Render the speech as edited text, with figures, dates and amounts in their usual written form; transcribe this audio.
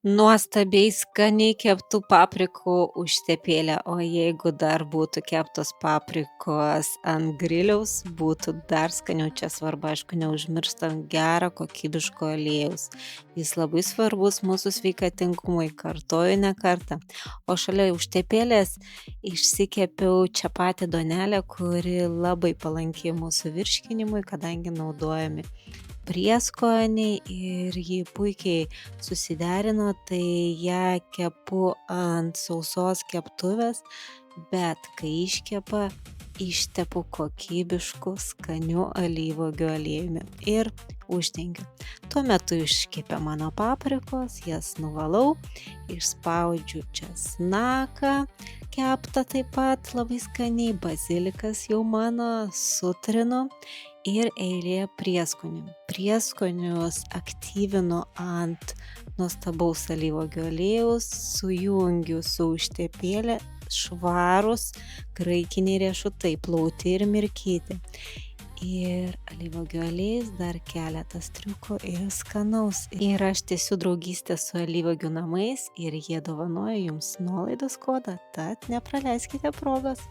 Nuostabiai skaniai keptų paprikų užtepėlė, o jeigu dar būtų keptos paprikos ant griliaus, būtų dar skaniau. Čia svarbu, aišku, neužmirštant gero kokybiško aliejaus. Jis labai svarbus mūsų sveikatingumui, kartoju ne kartą. O šalia užtepėlės išsikepiau čapati duonelę, kuri labai palanki mūsų virškinimui, kadangi naudojami prieskoniai ir ji puikiai susiderino, tai ją kepu ant sausos keptuvės, bet kai iškepa, ištepu kokybišku skaniu alyvuogių aliejumi ir uždengiu. Tuo metu iškepė mano paprikos, jas nuvalau, išspaudžiu česnaką, keptą taip pat labai skaniai, bazilikas jau mano sutrinu ir eilė prieskonių. Prieskonius aktyvinu ant nuostabaus alyvuogių aliejaus, sujungiu su užtepėle, švarūs graikiniai riešutai, plauti ir mirkyti. Ir alyvuogių aliejus dar keletas triukų ir skanaus. Ir aš tęsiu draugystę su alyvuogių namais ir jie dovanoja jums nuolaidos kodą, tad nepraleiskite progos.